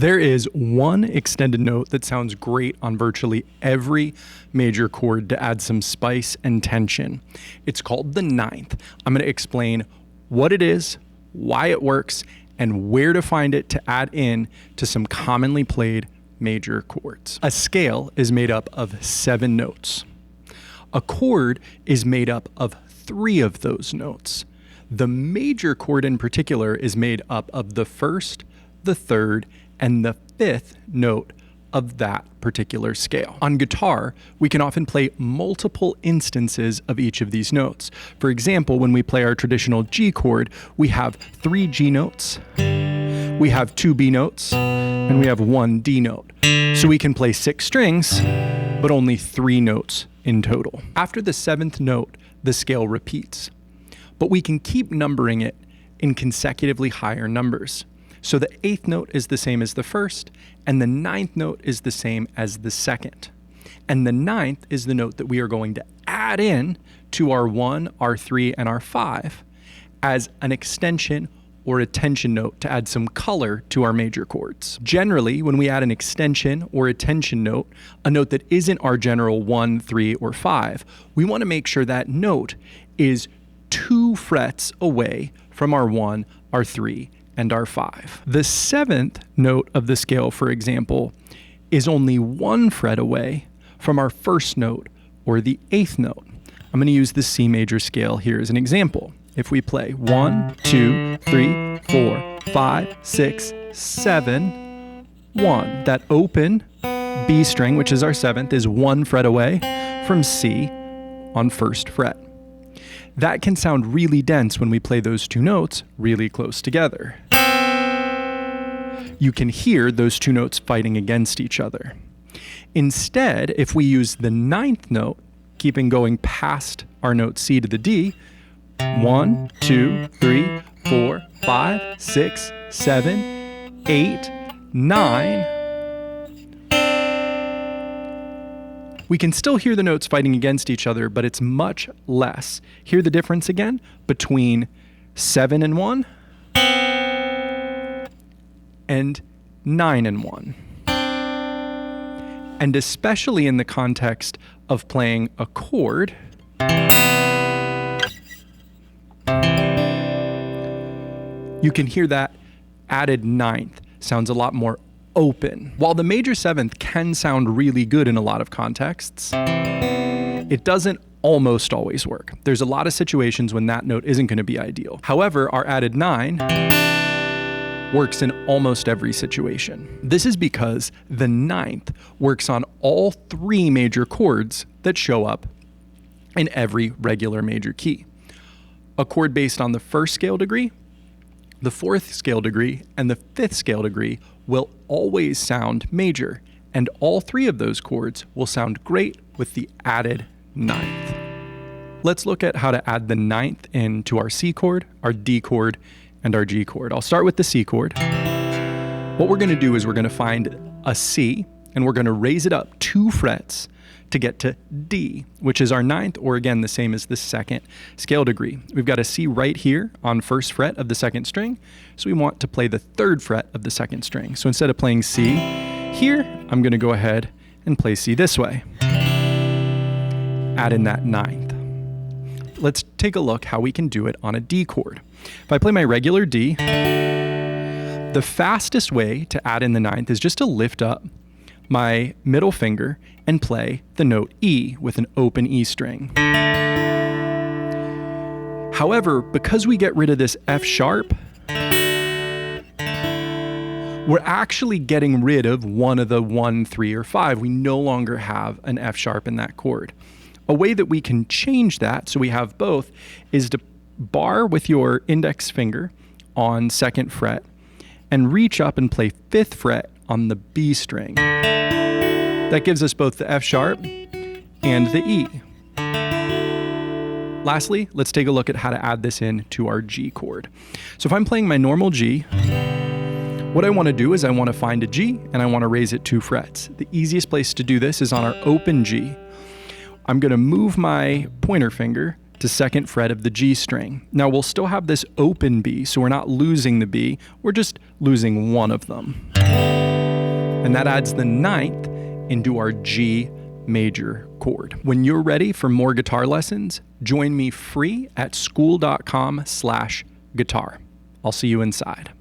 There is one extended note that sounds great on virtually every major chord to add some spice and tension. It's called the ninth. I'm going to explain what it is, why it works, and where to find it to add in to some commonly played major chords. A scale is made up of 7 notes. A chord is made up of 3 of those notes. The major chord in particular is made up of the first, the third, and the 5th note of that particular scale. On guitar, we can often play multiple instances of each of these notes. For example, when we play our traditional G chord, we have 3 G notes, we have 2 B notes, and we have 1 D note. So we can play 6 strings, but only 3 notes in total. After the 7th note, the scale repeats, but we can keep numbering it in consecutively higher numbers. So the 8th note is the same as the first, and the 9th note is the same as the second. And the 9th is the note that we are going to add in to our 1, our 3, and our 5 as an extension or a tension note to add some color to our major chords. Generally, when we add an extension or a tension note, a note that isn't our general 1, 3, or 5, we want to make sure that note is 2 frets away from our 1, our 3, and our 5. The 7th note of the scale, for example, is only 1 fret away from our first note or the 8th note. I'm going to use the C major scale here as an example. If we play 1, 2, 3, 4, 5, 6, 7, 1, that open B string, which is our 7th, is 1 fret away from C on first fret. That can sound really dense when we play those 2 notes really close together. You can hear those 2 notes fighting against each other. Instead, if we use the 9th note, keeping going past our note C to the D, 1, 2, 3, 4, 5, 6, 7, 8, 9, we can still hear the notes fighting against each other, but it's much less. Hear the difference again between 7 and 1 and 9 and 1. And especially in the context of playing a chord, you can hear that added 9th sounds a lot more open. While the major 7th can sound really good in a lot of contexts, it doesn't almost always work. There's a lot of situations when that note isn't going to be ideal. However, our added 9 works in almost every situation. This is because the 9th works on all 3 major chords that show up in every regular major key. A chord based on the 1st scale degree, the 4th scale degree, and the 5th scale degree will always sound major, and all 3 of those chords will sound great with the added 9th. Let's look at how to add the 9th into our C chord, our D chord, and our G chord. I'll start with the C chord. What we're going to do is we're going to find a C, and we're going to raise it up 2 frets to get to D, which is our 9th, or again, the same as the 2nd scale degree. We've got a C right here on 1st fret of the 2nd string, so we want to play the 3rd fret of the 2nd string. So instead of playing C here, I'm going to go ahead and play C this way. Add in that 9th. Let's take a look how we can do it on a D chord. If I play my regular D, the fastest way to add in the 9th is just to lift up my middle finger and play the note E with an open E string. However, because we get rid of this F sharp, we're actually getting rid of one of the 1, 3, or 5. We no longer have an F sharp in that chord. A way that we can change that so we have both is to bar with your index finger on 2nd fret and reach up and play 5th fret on the B string. That gives us both the F sharp and the E. Lastly, let's take a look at how to add this in to our G chord. So if I'm playing my normal G, what I want to do is I want to find a G and I want to raise it 2 frets. The easiest place to do this is on our open G. I'm going to move my pointer finger to 2nd fret of the G string. Now we'll still have this open B, so we're not losing the B, we're just losing one of them. and that adds the ninth into our G major chord. When you're ready for more guitar lessons, join me free at school.com/guitar. I'll see you inside.